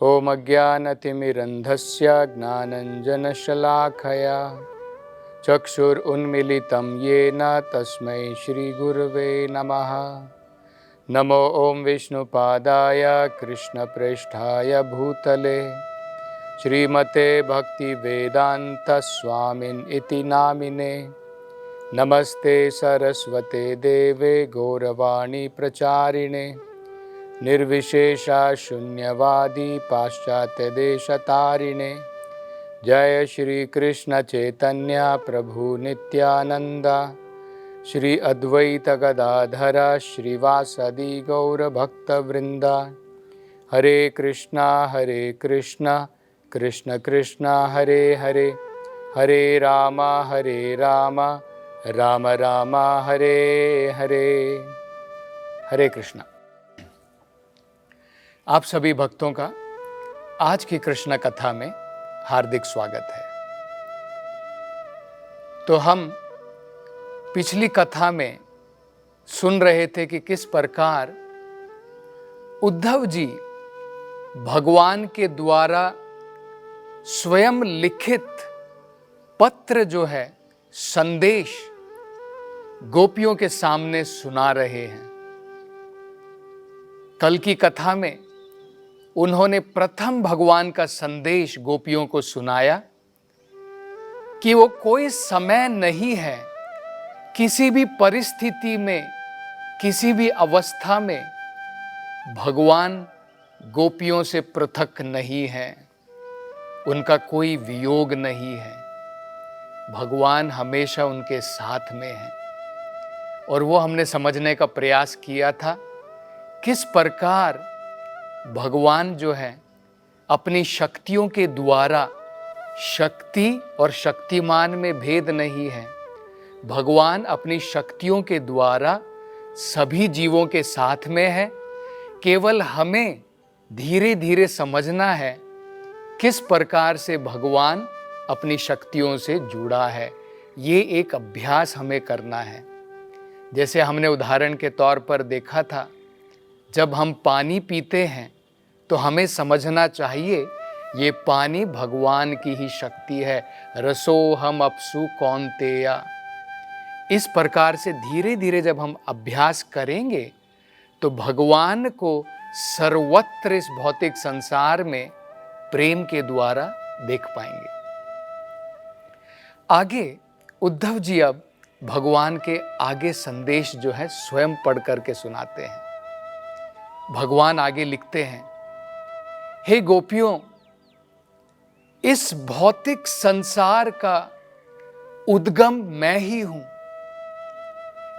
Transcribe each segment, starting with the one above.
ॐ अज्ञानतिमिरन्धस्य ज्ञानञ्जनशलाखया चक्षुरुन्मीलितं येन तस्मै श्रीगुरवे नमः। नमो ॐ विष्णुपादाय कृष्णप्रेष्ठाय भूतले श्रीमते भक्तिवेदान्तस्वामिन् इति नामिने। नमस्ते सरस्वते देवे गौरवाणी प्रचारिणे निर्विशेषा शून्यवादी पाश्चात्य देशतारिणे। जय श्री कृष्ण चैतन्य प्रभु नित्यानंद श्री अद्वैत गदाधर श्रीवासदि गौर भक्तवृंद। हरे कृष्णा कृष्ण कृष्ण हरे हरे, हरे राम राम राम हरे हरे। हरे कृष्णा। आप सभी भक्तों का आज की कृष्ण कथा में हार्दिक स्वागत है। तो हम पिछली कथा में सुन रहे थे कि किस प्रकार उद्धव जी भगवान के द्वारा स्वयं लिखित पत्र जो है, संदेश गोपियों के सामने सुना रहे हैं। कल की कथा में उन्होंने प्रथम भगवान का संदेश गोपियों को सुनाया कि वो कोई समय नहीं है, किसी भी परिस्थिति में, किसी भी अवस्था में भगवान गोपियों से पृथक नहीं है, उनका कोई वियोग नहीं है। भगवान हमेशा उनके साथ में है। और वो हमने समझने का प्रयास किया था किस प्रकार भगवान जो है अपनी शक्तियों के द्वारा, शक्ति और शक्तिमान में भेद नहीं है, भगवान अपनी शक्तियों के द्वारा सभी जीवों के साथ में है। केवल हमें धीरे धीरे समझना है किस प्रकार से भगवान अपनी शक्तियों से जुड़ा है। ये एक अभ्यास हमें करना है। जैसे हमने उदाहरण के तौर पर देखा था, जब हम पानी पीते हैं तो हमें समझना चाहिए ये पानी भगवान की ही शक्ति है। रसोहम अप्सु कौन्तेय। इस प्रकार से धीरे धीरे जब हम अभ्यास करेंगे तो भगवान को सर्वत्र इस भौतिक संसार में प्रेम के द्वारा देख पाएंगे। आगे उद्धव जी अब भगवान के आगे संदेश जो है स्वयं पढ़ करके सुनाते हैं। भगवान आगे लिखते हैं, हे गोपियों, इस भौतिक संसार का उद्गम मैं ही हूं।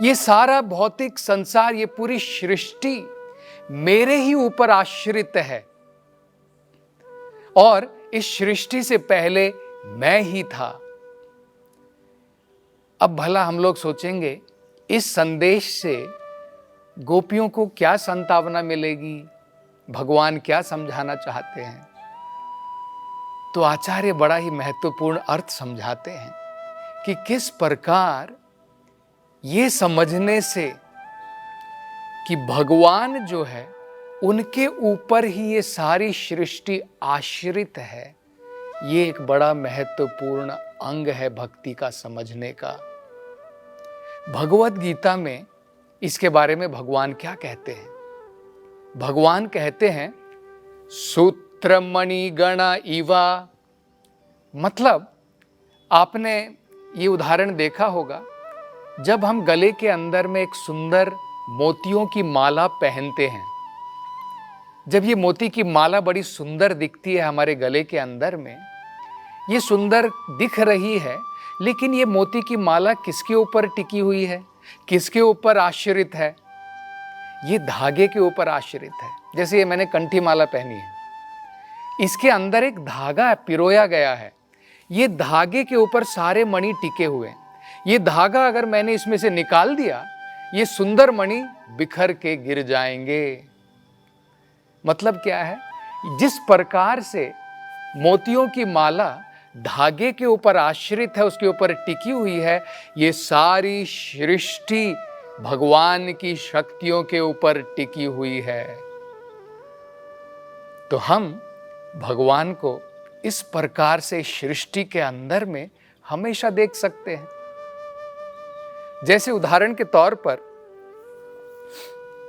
ये सारा भौतिक संसार, ये पूरी सृष्टि मेरे ही ऊपर आश्रित है और इस सृष्टि से पहले मैं ही था। अब भला हम लोग सोचेंगे इस संदेश से गोपियों को क्या सांत्वना मिलेगी, भगवान क्या समझाना चाहते हैं। तो आचार्य बड़ा ही महत्वपूर्ण अर्थ समझाते हैं कि किस प्रकार ये समझने से कि भगवान जो है उनके ऊपर ही ये सारी सृष्टि आश्रित है, ये एक बड़ा महत्वपूर्ण अंग है भक्ति का समझने का। भगवद गीता में इसके बारे में भगवान क्या कहते हैं? भगवान कहते हैं, सूत्रमणि गण इवा। मतलब आपने ये उदाहरण देखा होगा, जब हम गले के अंदर में एक सुंदर मोतियों की माला पहनते हैं, जब ये मोती की माला बड़ी सुंदर दिखती है हमारे गले के अंदर में, ये सुंदर दिख रही है, लेकिन ये मोती की माला किसके ऊपर टिकी हुई है, किसके ऊपर आश्रित है? ये धागे के ऊपर आश्रित है। जैसे ये मैंने कंठी माला पहनी है, इसके अंदर एक धागा पिरोया गया है, ये धागे के ऊपर सारे मणि टिके हुए हैं। ये धागा अगर मैंने इसमें से निकाल दिया, ये सुंदर मणि बिखर के गिर जाएंगे। मतलब क्या है? जिस प्रकार से मोतियों की माला धागे के ऊपर आश्रित है, उसके ऊपर टिकी हुई है, ये सारी सृष्टि भगवान की शक्तियों के ऊपर टिकी हुई है। तो हम भगवान को इस प्रकार से सृष्टि के अंदर में हमेशा देख सकते हैं। जैसे उदाहरण के तौर पर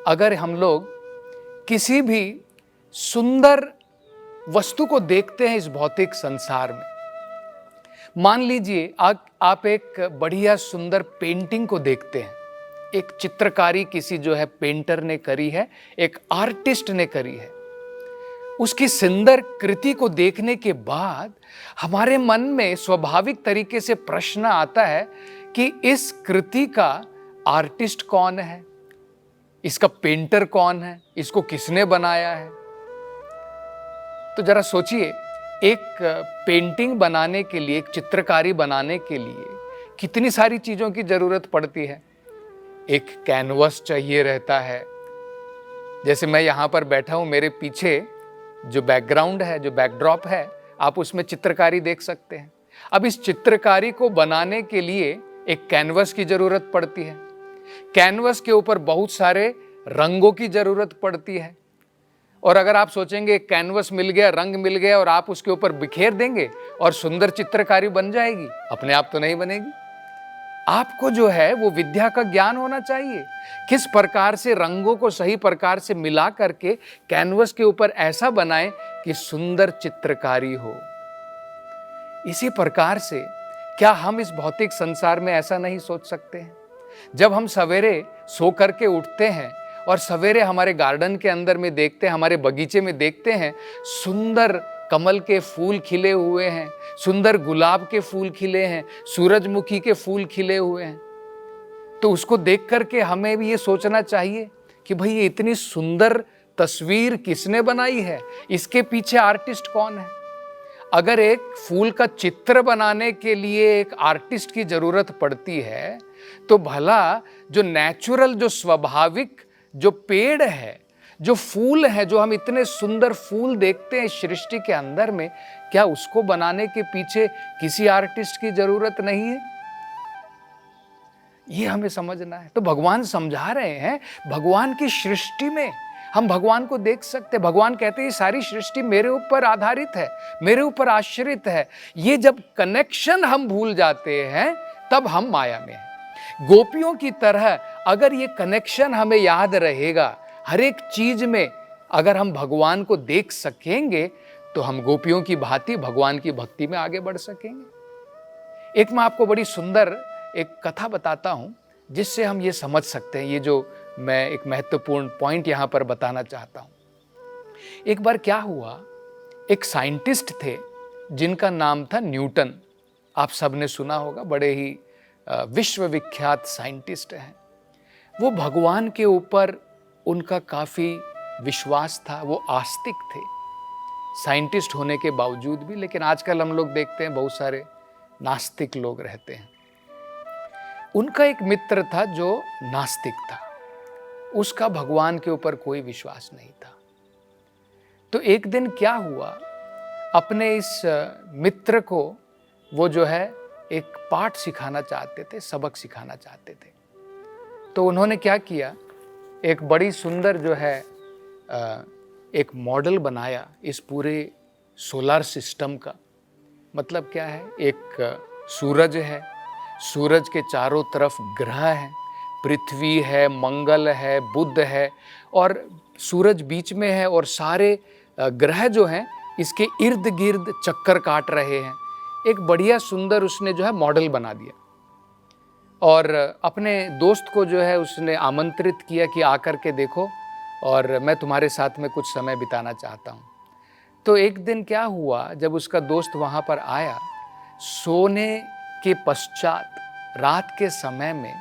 अगर हम लोग किसी भी सुंदर वस्तु को देखते हैं इस भौतिक संसार में, मान लीजिए आप एक बढ़िया सुंदर पेंटिंग को देखते हैं, एक चित्रकारी किसी जो है पेंटर ने करी है, एक आर्टिस्ट ने करी है। उसकी सुंदर कृति को देखने के बाद हमारे मन में स्वाभाविक तरीके से प्रश्न आता है कि इस कृति का आर्टिस्ट कौन है, इसका पेंटर कौन है, इसको किसने बनाया है। तो जरा सोचिए, एक पेंटिंग बनाने के लिए, एक चित्रकारी बनाने के लिए कितनी सारी चीजों की जरूरत पड़ती है। एक कैनवस चाहिए रहता है। जैसे मैं यहां पर बैठा हूं, मेरे पीछे जो बैकग्राउंड है, जो बैकड्रॉप है, आप उसमें चित्रकारी देख सकते हैं। अब इस चित्रकारी को बनाने के लिए एक कैनवस की जरूरत पड़ती है। कैनवस के ऊपर बहुत सारे रंगों की जरूरत पड़ती है। और अगर आप सोचेंगे कैनवस मिल गया, रंग मिल गया और आप उसके ऊपर बिखेर देंगे और सुंदर चित्रकारी बन जाएगी, अपने आप तो नहीं बनेगी। आपको जो है वो विद्या का ज्ञान होना चाहिए, किस प्रकार से रंगों को सही प्रकार से मिला करके कैनवस के ऊपर ऐसा बनाएं कि सुंदर चित्रकारी हो। इसी प्रकार से क्या हम इस भौतिक संसार में ऐसा नहीं सोच सकते हैं? जब हम सवेरे सो करके उठते हैं और सवेरे हमारे गार्डन के अंदर में देखते हैं, हमारे बगीचे में देखते हैं, सुंदर कमल के फूल खिले हुए हैं, सुंदर गुलाब के फूल खिले हैं, सूरजमुखी के फूल खिले हुए हैं, तो उसको देख करके हमें भी ये सोचना चाहिए कि भाई ये इतनी सुंदर तस्वीर किसने बनाई है, इसके पीछे आर्टिस्ट कौन है। अगर एक फूल का चित्र बनाने के लिए एक आर्टिस्ट की जरूरत पड़ती है, तो भला जो नेचुरल, जो स्वाभाविक जो पेड़ है, जो फूल है, जो हम इतने सुंदर फूल देखते हैं सृष्टि के अंदर में, क्या उसको बनाने के पीछे किसी आर्टिस्ट की जरूरत नहीं है? ये हमें समझना है। तो भगवान समझा रहे हैं, भगवान की सृष्टि में हम भगवान को देख सकते हैं। भगवान कहते हैं ये सारी सृष्टि मेरे ऊपर आधारित है, मेरे ऊपर आश्रित है। ये जब कनेक्शन हम भूल जाते हैं तब हम माया में हैं। गोपियों की तरह अगर ये कनेक्शन हमें याद रहेगा, हर एक चीज में अगर हम भगवान को देख सकेंगे, तो हम गोपियों की भांति भगवान की भक्ति में आगे बढ़ सकेंगे। एक मैं आपको बड़ी सुंदर एक कथा बताता हूं, जिससे हम ये समझ सकते हैं। ये जो मैं एक महत्वपूर्ण पॉइंट यहां पर बताना चाहता हूं। एक बार क्या हुआ, एक साइंटिस्ट थे जिनका नाम था न्यूटन। आप सबने सुना होगा, बड़े ही विश्वविख्यात साइंटिस्ट हैं। वो भगवान के ऊपर उनका काफी विश्वास था, वो आस्तिक थे साइंटिस्ट होने के बावजूद भी। लेकिन आजकल हम लोग देखते हैं बहुत सारे नास्तिक लोग रहते हैं। उनका एक मित्र था जो नास्तिक था, उसका भगवान के ऊपर कोई विश्वास नहीं था। तो एक दिन क्या हुआ, अपने इस मित्र को वो जो है एक पाठ सिखाना चाहते थे, सबक सिखाना चाहते थे। तो उन्होंने क्या किया, एक बड़ी सुंदर जो है एक मॉडल बनाया इस पूरे सोलर सिस्टम का। मतलब क्या है, एक सूरज है, सूरज के चारों तरफ ग्रह हैं, पृथ्वी है, मंगल है, बुध है, और सूरज बीच में है, और सारे ग्रह जो हैं इसके इर्द गिर्द चक्कर काट रहे हैं। एक बढ़िया सुंदर उसने जो है मॉडल बना दिया, और अपने दोस्त को जो है उसने आमंत्रित किया कि आकर के देखो, और मैं तुम्हारे साथ में कुछ समय बिताना चाहता हूँ। तो एक दिन क्या हुआ, जब उसका दोस्त वहाँ पर आया, सोने के पश्चात रात के समय में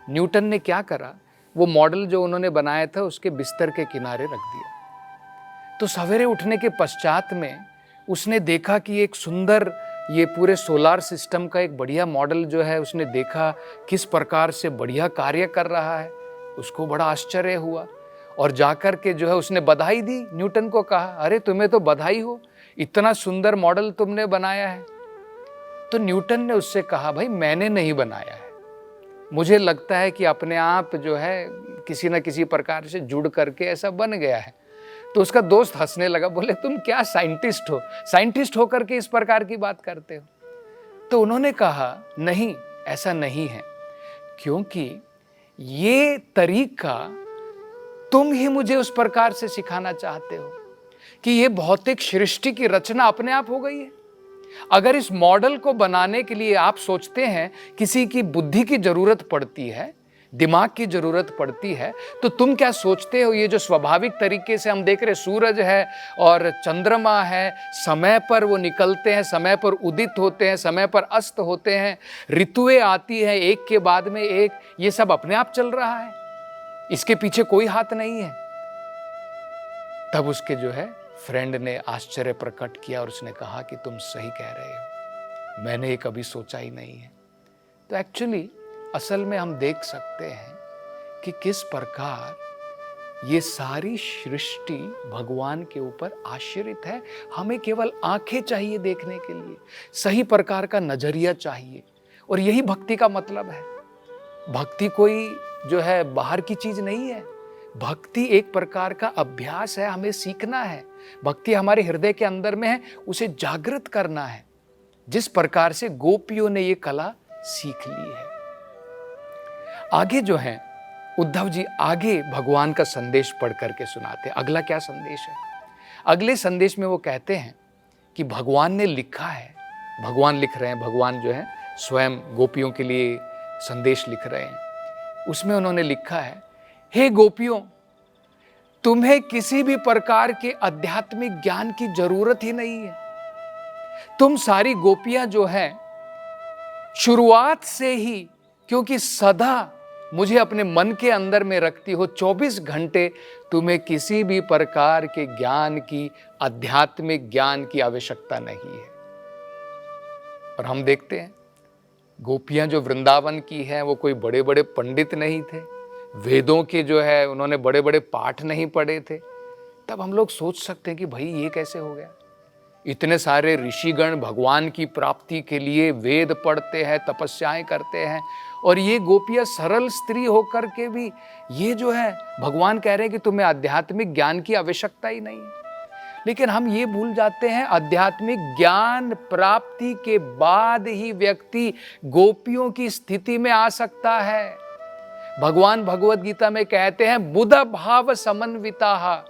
न्यूटन ने क्या करा, वो मॉडल जो उन्होंने बनाया था उसके बिस्तर के किनारे रख दिया। तो सवेरे उठने के पश्चात में उसने देखा कि एक सुंदर ये पूरे सोलार सिस्टम का एक बढ़िया मॉडल जो है उसने देखा किस प्रकार से बढ़िया कार्य कर रहा है। उसको बड़ा आश्चर्य हुआ, और जाकर के जो है उसने बधाई दी, न्यूटन को कहा, अरे तुम्हें तो बधाई हो, इतना सुंदर मॉडल तुमने बनाया है। तो न्यूटन ने उससे कहा, भाई मैंने नहीं बनाया है, मुझे लगता है कि अपने आप जो है किसी न किसी प्रकार से जुड़ करके ऐसा बन गया है। तो उसका दोस्त हंसने लगा, बोले तुम क्या साइंटिस्ट हो, साइंटिस्ट होकर के इस प्रकार की बात करते हो। तो उन्होंने कहा नहीं, ऐसा नहीं है, क्योंकि ये तरीका तुम ही मुझे उस प्रकार से सिखाना चाहते हो कि ये भौतिक सृष्टि की रचना अपने आप हो गई है। अगर इस मॉडल को बनाने के लिए आप सोचते हैं किसी की बुद्धि की जरूरत पड़ती है, दिमाग की जरूरत पड़ती है, तो तुम क्या सोचते हो ये जो स्वाभाविक तरीके से हम देख रहे सूरज है और चंद्रमा है, समय पर वो निकलते हैं, समय पर उदित होते हैं, समय पर अस्त होते हैं, ऋतुएं आती हैं एक के बाद में एक, ये सब अपने आप चल रहा है, इसके पीछे कोई हाथ नहीं है। तब उसके जो है फ्रेंड ने आश्चर्य प्रकट किया और उसने कहा कि तुम सही कह रहे हो, मैंने ये कभी सोचा ही नहीं है। तो एक्चुअली असल में हम देख सकते हैं कि किस प्रकार ये सारी सृष्टि भगवान के ऊपर आश्रित है। हमें केवल आंखें चाहिए देखने के लिए, सही प्रकार का नजरिया चाहिए, और यही भक्ति का मतलब है। भक्ति कोई जो है बाहर की चीज नहीं है, भक्ति एक प्रकार का अभ्यास है, हमें सीखना है। भक्ति हमारे हृदय के अंदर में है, उसे जागृत करना है, जिस प्रकार से गोपियों ने ये कला सीख ली है। आगे जो है उद्धव जी आगे भगवान का संदेश पढ़ करके सुनाते हैं। अगला क्या संदेश है? अगले संदेश में वो कहते हैं कि भगवान ने लिखा है, भगवान लिख रहे हैं, भगवान जो है स्वयं गोपियों के लिए संदेश लिख रहे हैं। उसमें उन्होंने लिखा है, हे गोपियों, तुम्हें किसी भी प्रकार के आध्यात्मिक ज्ञान की जरूरत ही नहीं है। तुम सारी गोपियां जो है शुरुआत से ही, क्योंकि सदा मुझे अपने मन के अंदर में रखती हो, 24 घंटे तुम्हें किसी भी प्रकार के ज्ञान की, आध्यात्मिक ज्ञान की आवश्यकता नहीं है। और हम देखते हैं गोपियां जो वृंदावन की हैं वो कोई बड़े बड़े पंडित नहीं थे, वेदों के जो है उन्होंने बड़े बड़े पाठ नहीं पढ़े थे। तब हम लोग सोच सकते हैं कि भाई ये कैसे हो गया। इतने सारे ऋषिगण भगवान की प्राप्ति के लिए वेद पढ़ते हैं, तपस्याएं करते हैं, और ये गोपियां सरल स्त्री होकर के भी ये जो है भगवान कह रहे हैं कि तुम्हें आध्यात्मिक ज्ञान की आवश्यकता ही नहीं है। लेकिन हम ये भूल जाते हैं आध्यात्मिक ज्ञान प्राप्ति के बाद ही व्यक्ति गोपियों की स्थिति में आ सकता है। भगवान भगवत गीता में कहते हैं बुध भाव समन्विता।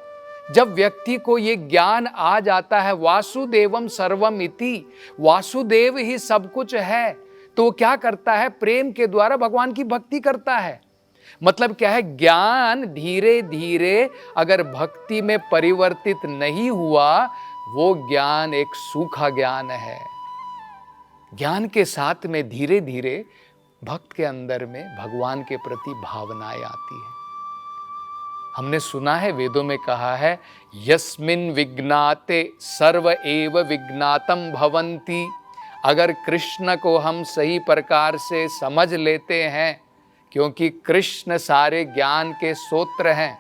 जब व्यक्ति को ये ज्ञान आ जाता है वासुदेवम सर्वम इति, वासुदेव ही सब कुछ है, तो क्या करता है? प्रेम के द्वारा भगवान की भक्ति करता है। मतलब क्या है? ज्ञान धीरे धीरे अगर भक्ति में परिवर्तित नहीं हुआ, वो ज्ञान एक सूखा ज्ञान है। ज्ञान के साथ में धीरे धीरे भक्त के अंदर में भगवान के प्रति भावनाएं आती है। हमने सुना है, वेदों में कहा है, यस्मिन् विज्ञाते सर्व एव विज्ञातम भवन्ति। अगर कृष्ण को हम सही प्रकार से समझ लेते हैं, क्योंकि कृष्ण सारे ज्ञान के स्रोत हैं,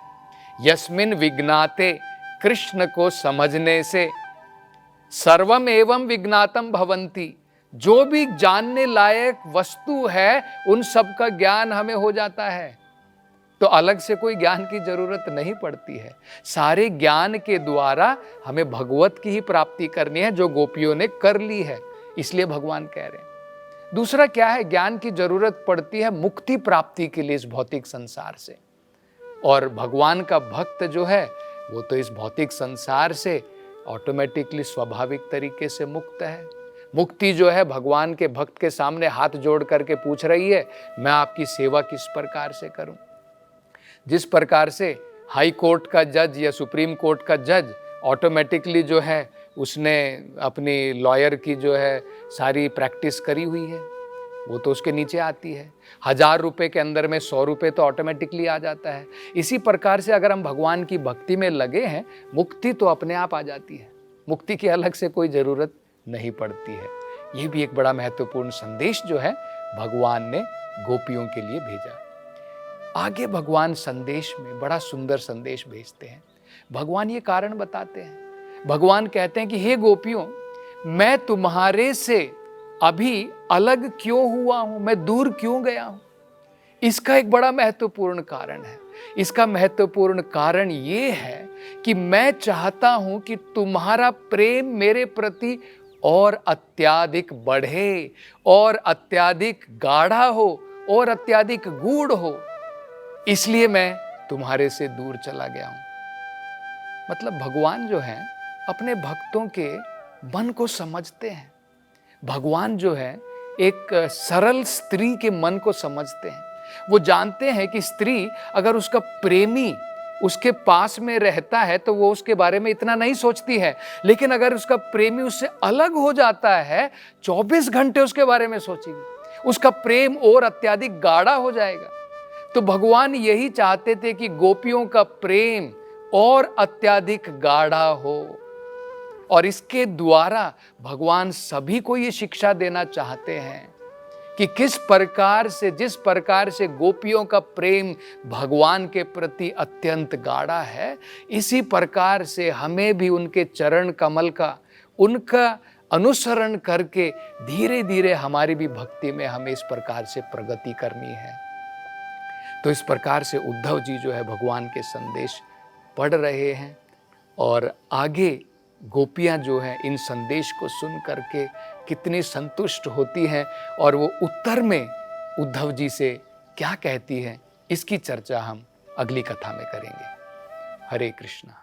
यस्मिन् विज्ञाते, कृष्ण को समझने से सर्वम एवं विज्ञातम भवन्ति, जो भी जानने लायक वस्तु है उन सब का ज्ञान हमें हो जाता है। तो अलग से कोई ज्ञान की जरूरत नहीं पड़ती है। सारे ज्ञान के द्वारा हमें भगवत की ही प्राप्ति करनी है, जो गोपियों ने कर ली है। इसलिए भगवान कह रहे हैं। दूसरा क्या है? ज्ञान की जरूरत पड़ती है मुक्ति प्राप्ति के लिए इस भौतिक संसार से। और भगवान का भक्त जो है वो तो इस भौतिक संसार से ऑटोमेटिकली स्वाभाविक तरीके से मुक्त है। मुक्ति जो है भगवान के भक्त के सामने हाथ जोड़ करके पूछ रही है, मैं आपकी सेवा किस प्रकार से करूं। जिस प्रकार से हाई कोर्ट का जज या सुप्रीम कोर्ट का जज ऑटोमेटिकली जो है उसने अपनी लॉयर की जो है सारी प्रैक्टिस करी हुई है, वो तो उसके नीचे आती है। 1000 रुपये के अंदर में 100 रुपये तो ऑटोमेटिकली आ जाता है। इसी प्रकार से अगर हम भगवान की भक्ति में लगे हैं, मुक्ति तो अपने आप आ जाती है। मुक्ति की अलग से कोई ज़रूरत नहीं पड़ती है। ये भी एक बड़ा महत्वपूर्ण संदेश जो है भगवान ने गोपियों के लिए भेजा। आगे भगवान संदेश में बड़ा सुंदर संदेश भेजते हैं। भगवान ये कारण बताते हैं। भगवान कहते हैं कि हे गोपियों, मैं तुम्हारे से अभी अलग क्यों हुआ हूं, मैं दूर क्यों गया हूं। इसका एक बड़ा महत्वपूर्ण कारण है। इसका महत्वपूर्ण कारण ये है कि मैं चाहता हूं कि तुम्हारा प्रेम मेरे प्रति और अत्यधिक बढ़े, और अत्यधिक गाढ़ा हो, और अत्यधिक गूढ़ हो, इसलिए मैं तुम्हारे से दूर चला गया हूं। मतलब भगवान जो है अपने भक्तों के मन को समझते हैं। भगवान जो है एक सरल स्त्री के मन को समझते हैं। वो जानते हैं कि स्त्री अगर उसका प्रेमी उसके पास में रहता है तो वो उसके बारे में इतना नहीं सोचती है, लेकिन अगर उसका प्रेमी उससे अलग हो जाता है 24 घंटे उसके बारे में सोचेगी, उसका प्रेम और अत्यधिक गाढ़ा हो जाएगा। तो भगवान यही चाहते थे कि गोपियों का प्रेम और अत्यधिक गाढ़ा हो, और इसके द्वारा भगवान सभी को ये शिक्षा देना चाहते हैं कि किस प्रकार से, जिस प्रकार से गोपियों का प्रेम भगवान के प्रति अत्यंत गाढ़ा है, इसी प्रकार से हमें भी उनके चरण कमल का, उनका अनुसरण करके धीरे धीरे हमारी भी भक्ति में हमें इस प्रकार से प्रगति करनी है। तो इस प्रकार से उद्धव जी जो है भगवान के संदेश पढ़ रहे हैं, और आगे गोपियां जो हैं इन संदेश को सुन करके कितनी संतुष्ट होती हैं, और वो उत्तर में उद्धव जी से क्या कहती हैं, इसकी चर्चा हम अगली कथा में करेंगे। हरे कृष्णा।